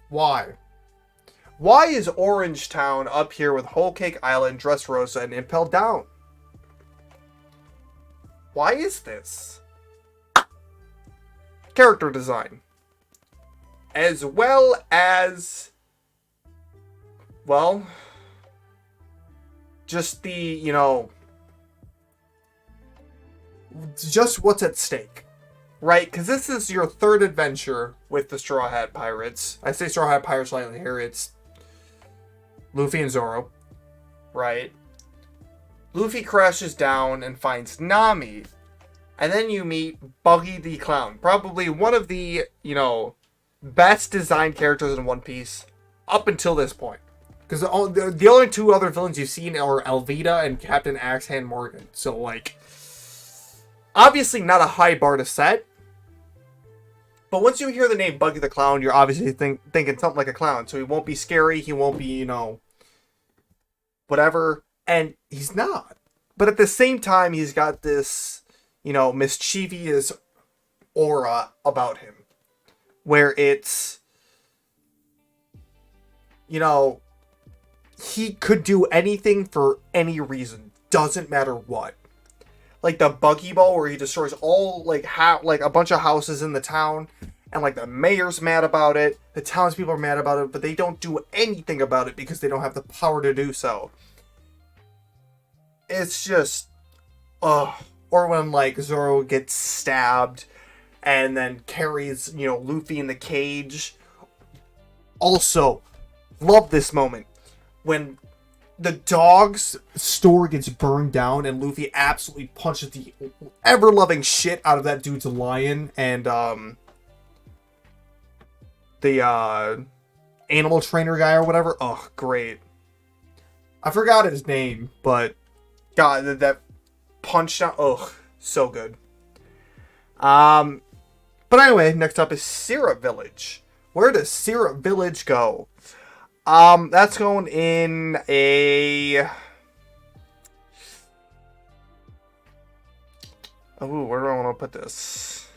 Why? Why is Orange Town up here with Whole Cake Island, Dressrosa, and Impel Down? Why is this? Character design. As well as... well... just the, just what's at stake. Right? Because this is your third adventure with the Straw Hat Pirates. I say Straw Hat Pirates lightly here. It's Luffy and Zoro. right? Luffy crashes down and finds Nami. And then you meet Buggy the Clown. Probably one of the, best designed characters in One Piece up until this point. Because the only two other villains you've seen are Alvida and Captain Axehand Morgan. So, obviously not a high bar to set. But once you hear the name Buggy the Clown, you're obviously thinking something like a clown. So he won't be scary, he won't be, whatever. And he's not. But at the same time, he's got this, mischievous aura about him. Where it's, he could do anything for any reason. Doesn't matter what. Like the Buggy Ball where he destroys all, a bunch of houses in the town. And, the mayor's mad about it. The townspeople are mad about it. But they don't do anything about it because they don't have the power to do so. It's just, or when, Zoro gets stabbed and then carries, Luffy in the cage. Also, love this moment. When the dog's store gets burned down and Luffy absolutely punches the ever-loving shit out of that dude's lion and, the, animal trainer guy or whatever. Oh, great. I forgot his name, but God, that punch down. Oh, so good. But anyway, next up is Syrup Village. Where does Syrup Village go? That's going in a... Oh, where do I want to put this?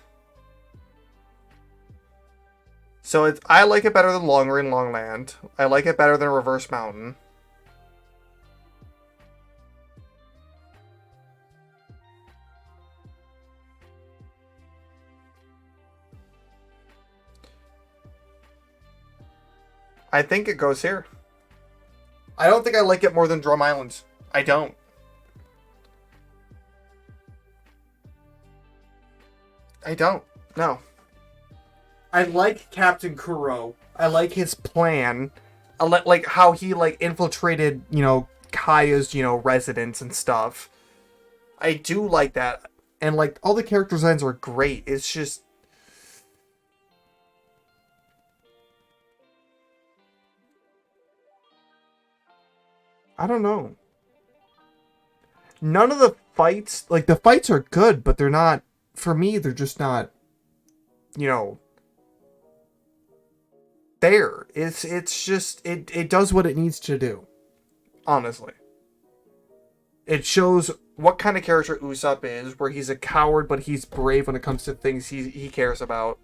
So I like it better than Long Rain Long Land. I like it better than Reverse Mountain. I think it goes here. I don't think I like it more than Drum Island. I don't. No. I like Captain Kuro. I like his plan. I like how he infiltrated, Kaya's, residence and stuff. I do like that. And all the character designs are great. It's just I don't know. None of the fights, the fights are good, but they're not, for me, they're just not, there. It's just, it does what it needs to do. Honestly. It shows what kind of character Usopp is, where he's a coward, but he's brave when it comes to things he cares about.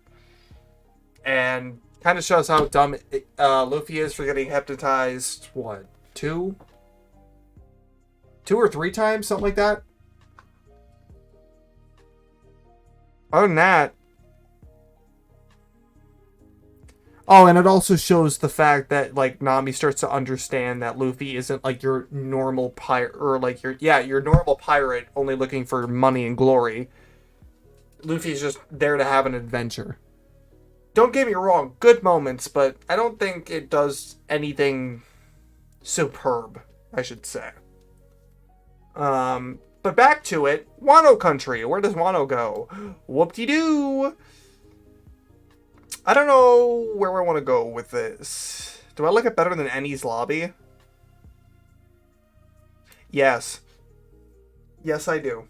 And kind of shows how dumb Luffy is for getting hypnotized, what, two or three times, something like that. Other than that. Oh, and it also shows the fact that, Nami starts to understand that Luffy isn't, your normal pirate, or, your normal pirate only looking for money and glory. Luffy's just there to have an adventure. Don't get me wrong, good moments, but I don't think it does anything superb, I should say. But back to it. Wano Country. Where does Wano go? Whoop-de-doo. I don't know where I want to go with this. Do I like it better than Eni's Lobby? Yes. Yes, I do.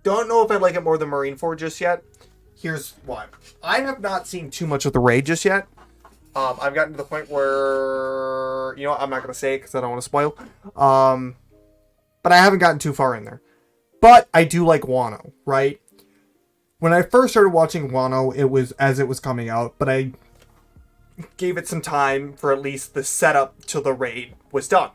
Don't know if I like it more than Marineford just yet. Here's why. I have not seen too much of the raid just yet. I've gotten to the point where... I'm not going to say it because I don't want to spoil. But I haven't gotten too far in there. But I do like Wano, right? When I first started watching Wano, it was as it was coming out, but I gave it some time for at least the setup till the raid was done.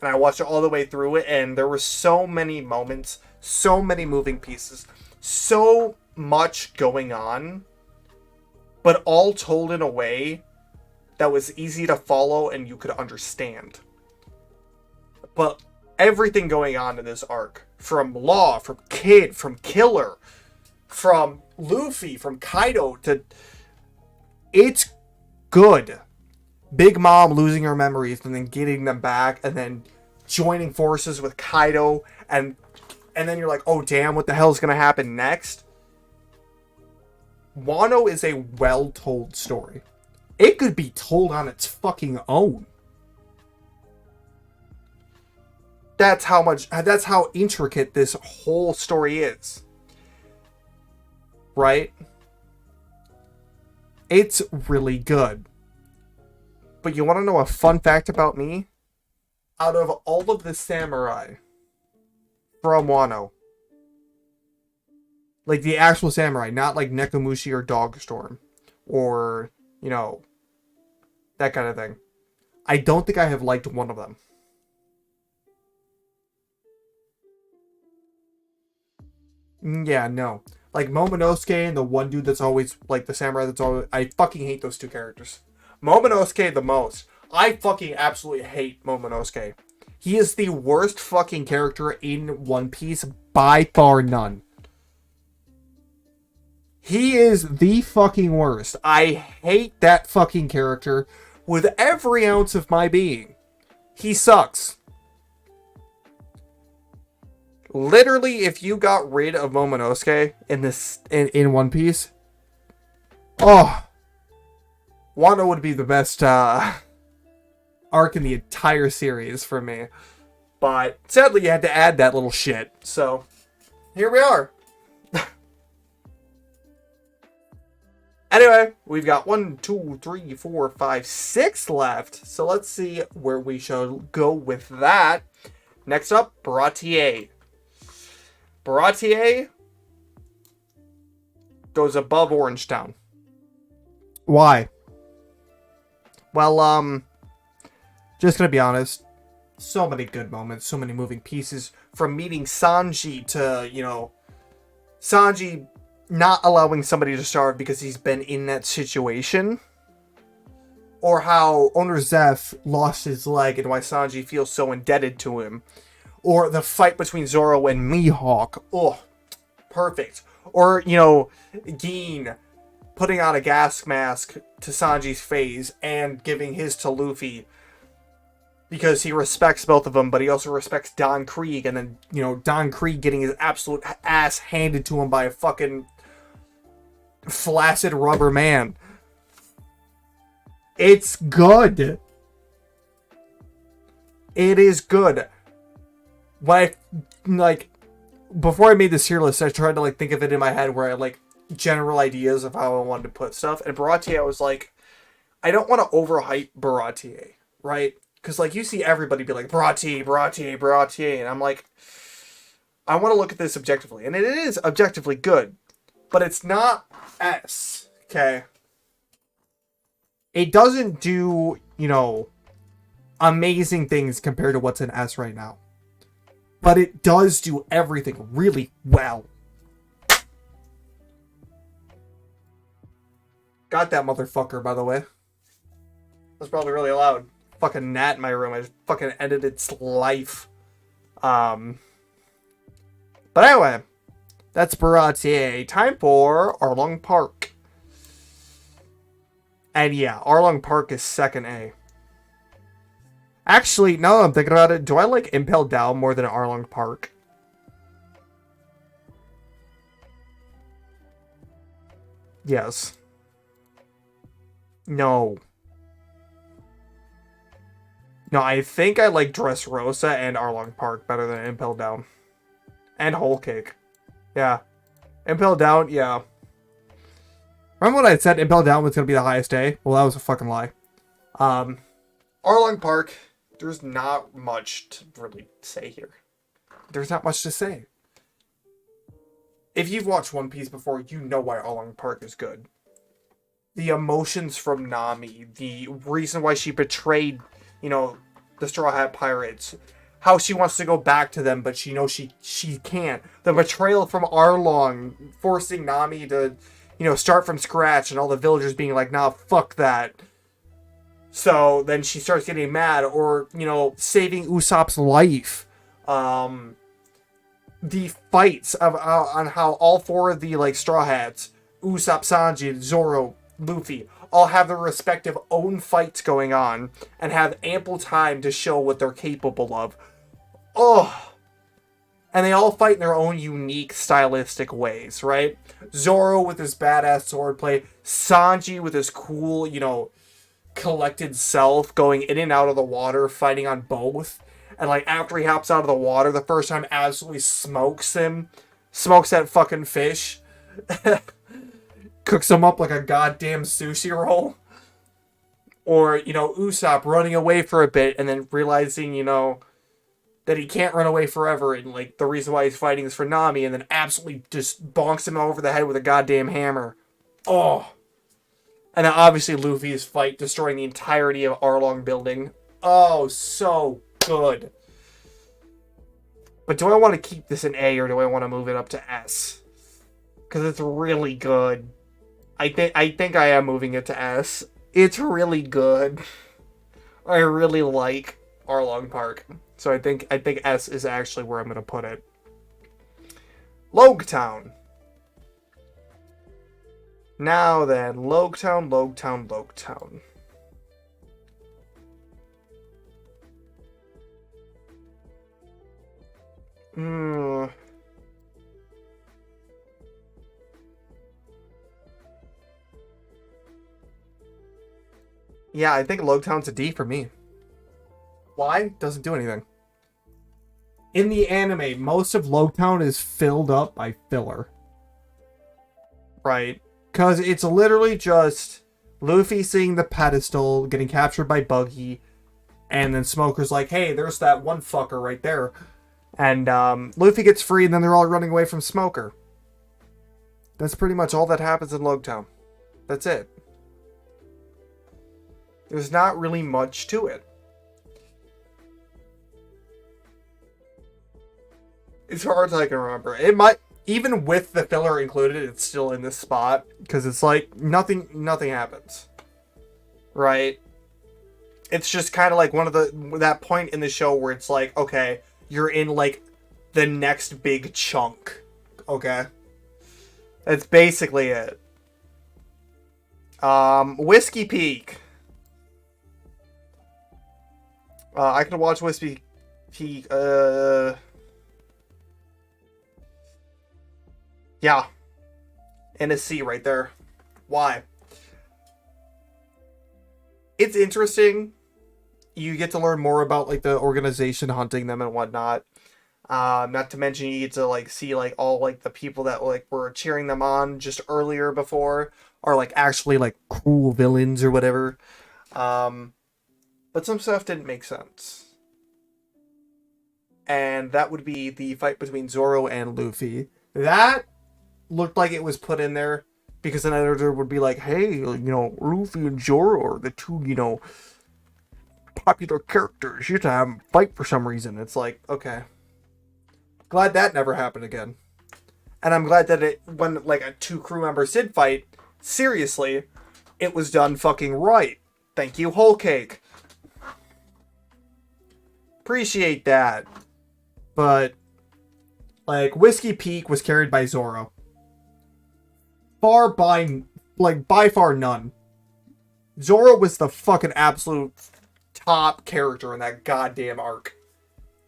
And I watched it all the way through it, and there were so many moments, so many moving pieces, so much going on, but all told in a way that was easy to follow and you could understand. But everything going on in this arc, from Law, from Kid, from Killer, from Luffy, from Kaido, it's good. Big Mom losing her memories and then getting them back, and then joining forces with Kaido, and then you're like, oh damn, what the hell is going to happen next? Wano is a well-told story. It could be told on its fucking own. That's how intricate this whole story is. Right? It's really good. But you want to know a fun fact about me? Out of all of the samurai from Wano, like the actual samurai, not like Nekomushi or Dogstorm, or, you know, that kind of thing, I don't think I have liked one of them. Yeah, no. Like Momonosuke and the one dude that's always, like the samurai that's always, I fucking hate those two characters. Momonosuke the most. I fucking absolutely hate Momonosuke. He is the worst fucking character in One Piece, by far none. He is the fucking worst. I hate that fucking character with every ounce of my being. He sucks. Literally, if you got rid of Momonosuke in One Piece, oh, Wano would be the best arc in the entire series for me. But sadly, you had to add that little shit. So here we are. Anyway, we've got 1, 2, 3, 4, 5, 6 left. So let's see where we shall go with that. Next up, Baratier. Baratier goes above Orangetown. Why? Well, just gonna be honest, so many good moments, so many moving pieces, from meeting Sanji to, you know, Sanji not allowing somebody to starve because he's been in that situation, or how Owner Zeph lost his leg and why Sanji feels so indebted to him, or the fight between Zoro and Mihawk. Oh, perfect. Or, you know, Gin putting on a gas mask to Sanji's face and giving his to Luffy because he respects both of them, but he also respects Don Krieg, and then, you know, Don Krieg getting his absolute ass handed to him by a fucking flaccid rubber man. It's good. It is good. Before I made this tier list, I tried to, like, think of it in my head where I, like, general ideas of how I wanted to put stuff. And Baratier, I was like, I don't want to overhype Baratier, right? Because, like, you see everybody be like, Baratier. And I'm like, I want to look at this objectively. And it is objectively good. But it's not S, okay? It doesn't do, you know, amazing things compared to what's in S right now. But it does do everything really well. Got that motherfucker, by the way. That's probably really loud. Fucking gnat in my room. I just fucking ended its life. But anyway, that's Baratier. Time for Arlong Park. And yeah, Arlong Park is second A. Actually, now that I'm thinking about it, do I like Impel Down more than Arlong Park? Yes. No. No, I think I like Dressrosa and Arlong Park better than Impel Down. And Whole Cake. Yeah. Impel Down, yeah. Remember when I said Impel Down was going to be the highest A? Well, that was a fucking lie. Arlong Park, there's not much to really say here. There's not much to say. If you've watched One Piece before, you know why Arlong Park is good. The emotions from Nami, the reason why she betrayed, you know, the Straw Hat Pirates, how she wants to go back to them, but she knows she can't. The betrayal from Arlong, forcing Nami to, you know, start from scratch, and all the villagers being like, nah, fuck that. So then she starts getting mad, or, you know, saving Usopp's life. The fights on how all four of the, like, Straw Hats, Usopp, Sanji, Zoro, Luffy, all have their respective own fights going on and have ample time to show what they're capable of. Oh, and they all fight in their own unique stylistic ways, right? Zoro with his badass swordplay, Sanji with his cool, collected self going in and out of the water, fighting on both. And like after he hops out of the water the first time, absolutely smokes him, smokes that fucking fish, cooks him up like a goddamn sushi roll. Or, Usopp running away for a bit and then realizing, that he can't run away forever, and like the reason why he's fighting is for Nami, and then absolutely just bonks him over the head with a goddamn hammer. Oh. And then obviously Luffy's fight destroying the entirety of Arlong building. Oh, so good. But do I want to keep this in A or do I want to move it up to S? Because it's really good. I think I am moving it to S. It's really good. I really like Arlong Park. So I think S is actually where I'm going to put it. Logetown. Now then, Logetown. Yeah, I think Logetown's a D for me. Why? Doesn't do anything. In the anime, most of Logetown is filled up by filler. Right? Because it's literally just Luffy seeing the pedestal, getting captured by Buggy, and then Smoker's like, hey, there's that one fucker right there. And Luffy gets free, and then they're all running away from Smoker. That's pretty much all that happens in Logetown. That's it. There's not really much to it. As far as I can remember. It might, even with the filler included, it's still in this spot. Because it's like, nothing happens. Right? It's just kind of like that point in the show where it's like, okay, you're in like the next big chunk. Okay? That's basically it. Whiskey Peak. I could watch Whiskey Peak, yeah. And a C right there. Why? It's interesting. You get to learn more about, like, the organization hunting them and whatnot. Not to mention you get to, like, see, like, all, like, the people that, like, were cheering them on just earlier before are, like, actually, like, cruel villains or whatever. But some stuff didn't make sense. And that would be the fight between Zoro and Luffy. That looked like it was put in there because an editor would be like, hey, Luffy and Zoro are the two, popular characters. You have to have them fight for some reason. It's like, okay. Glad that never happened again. And I'm glad that when like two crew members did fight, seriously, it was done fucking right. Thank you, Whole Cake. Appreciate that. But, like, Whiskey Peak was carried by Zoro. By far none. Zoro was the fucking absolute top character in that goddamn arc.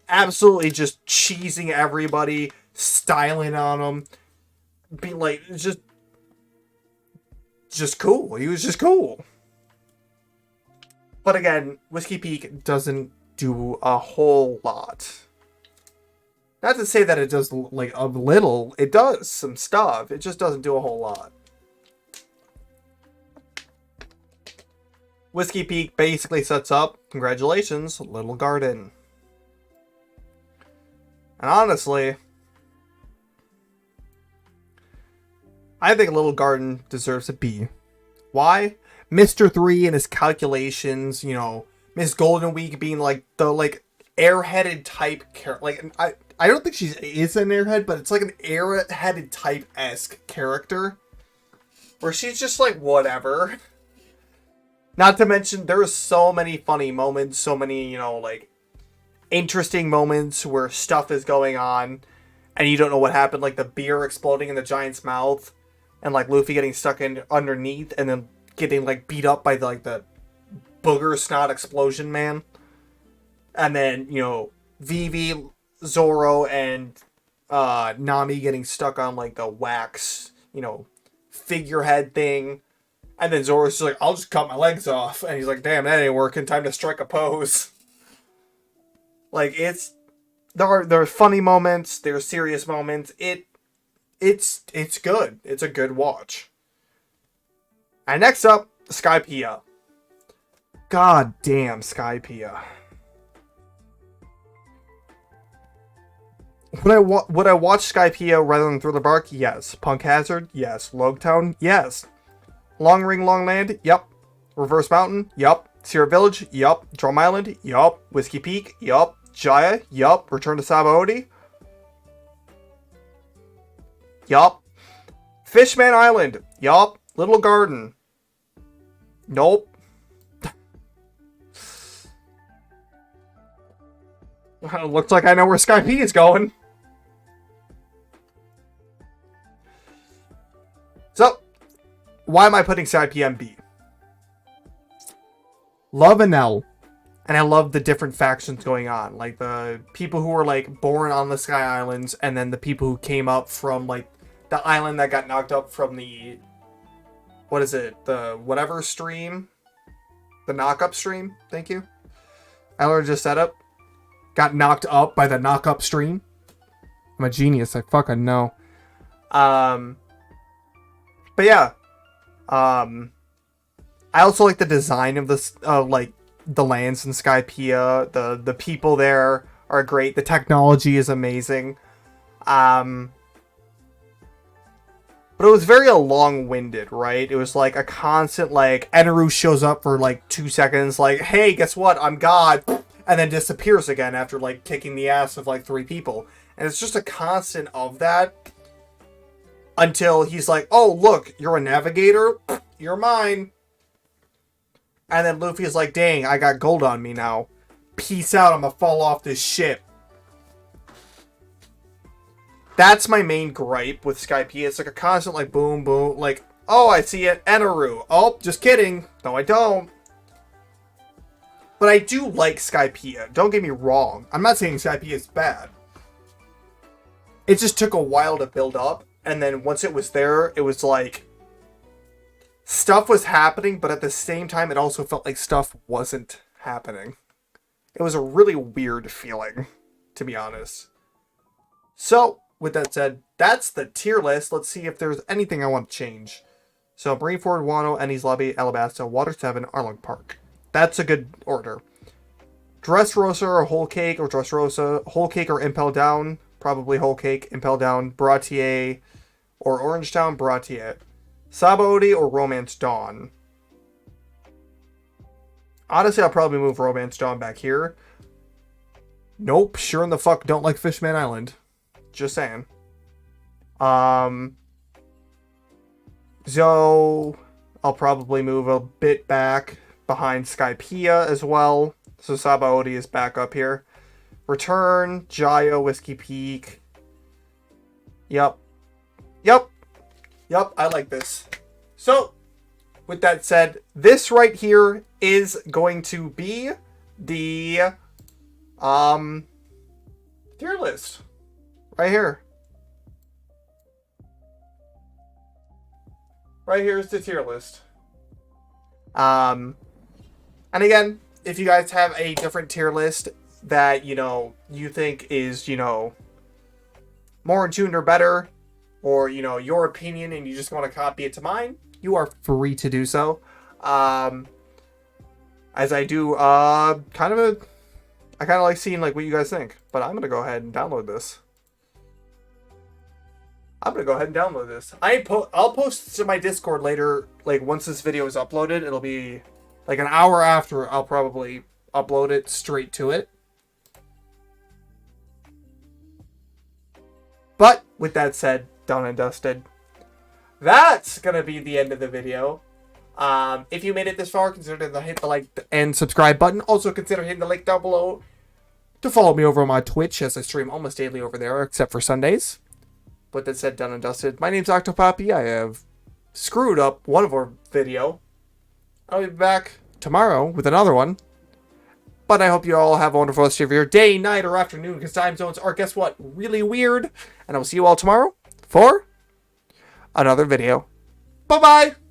Absolutely just cheesing everybody, styling on them, being like, just cool. He was just cool. But again, Whiskey Peak doesn't do a whole lot. Not to say that it does, like, a little. It does some stuff. It just doesn't do a whole lot. Whiskey Peak basically sets up, congratulations, Little Garden. And honestly, I think Little Garden deserves a B. Why? Mr. 3 and his calculations, Miss Golden Week being, like, the, like, airheaded type character. Like, I don't think she is an airhead, but it's like an airheaded type-esque character. Where she's just like, whatever. Not to mention, there are so many funny moments, so many, like, interesting moments where stuff is going on, and you don't know what happened, like the beer exploding in the giant's mouth, and, like, Luffy getting stuck in underneath, and then getting, like, beat up by, the booger snot explosion man. And then, Vivi Zoro and Nami getting stuck on like the wax, figurehead thing. And then Zoro's just like, I'll just cut my legs off. And he's like, damn, that ain't working. Time to strike a pose. Like, there are funny moments, there's serious moments. It's good. It's a good watch. And next up, Skypiea. God damn, Skypiea. Would I watch Skypiea rather than Thriller Bark? Yes. Punk Hazard? Yes. Logtown? Yes. Long Ring Long Land? Yup. Reverse Mountain? Yup. Sierra Village? Yup. Drum Island? Yup. Whiskey Peak? Yup. Jaya? Yup. Return to Sabaody? Yup. Fishman Island? Yup. Little Garden? Nope. Looks like I know where Skypiea is going. So, why am I putting Skypiea in B? Love Enel. And I love the different factions going on. Like, the people who were, like, born on the Sky Islands, and then the people who came up from, like, the island that got knocked up from the... What is it? The whatever stream? The knock-up stream? Thank you. I learned just set up. Got knocked up by the knock-up stream. I'm a genius. I fucking know. But yeah. I also like the design of this, like, the lands in Skypiea. The people there are great. The technology is amazing. But it was very long-winded, right? It was like a constant, like, Eneru shows up for like 2 seconds, like, hey, guess what? I'm God. And then disappears again after, like, kicking the ass of like 3 people. And it's just a constant of that. Until he's like, oh, look, you're a navigator? You're mine. And then Luffy's like, dang, I got gold on me now. Peace out, I'm gonna fall off this ship. That's my main gripe with Skypiea. It's like a constant, like, boom, boom. Like, oh, I see it. Eneru. Oh, just kidding. No, I don't. But I do like Skypiea. Don't get me wrong. I'm not saying Skypiea is bad. It just took a while to build up. And then once it was there, it was like... Stuff was happening, but at the same time, it also felt like stuff wasn't happening. It was a really weird feeling, to be honest. So, with that said, that's the tier list. Let's see if there's anything I want to change. So, Marineford, Wano, Ennies Lobby, Alabasta, Water 7, Arlong Park. That's a good order. Dressrosa or Whole Cake, or Dressrosa, Whole Cake or Impel Down. Probably Whole Cake, Impel Down, Baratier, or Orangetown, Baratier. Sabaody or Romance Dawn. Honestly, I'll probably move Romance Dawn back here. Nope, sure in the fuck don't like Fishman Island. Just saying. So, I'll probably move a bit back behind Skypiea as well. So Sabaody is back up here. Return, Jaya, Whiskey Peak. Yep, I like this. So, with that said, this right here is going to be the tier list. Right here. Right here is the tier list. And again, if you guys have a different tier list that, you think is, more in tune or better, or, your opinion and you just want to copy it to mine, you are free to do so. As I do, I kind of like seeing, like, what you guys think. But I'm going to go ahead and download this. I'll post to my Discord later, like, once this video is uploaded. It'll be, like, an hour after I'll probably upload it straight to it. But, with that said, done and dusted, that's going to be the end of the video. If you made it this far, consider to hit the like and subscribe button. Also, consider hitting the link down below to follow me over on my Twitch, as I stream almost daily over there, except for Sundays. With that said, done and dusted, my name's Octopoppy. I have screwed up one of our video. I'll be back tomorrow with another one. But I hope you all have a wonderful rest of your day, night, or afternoon, because time zones are, guess what, really weird. And I will see you all tomorrow for another video. Bye-bye!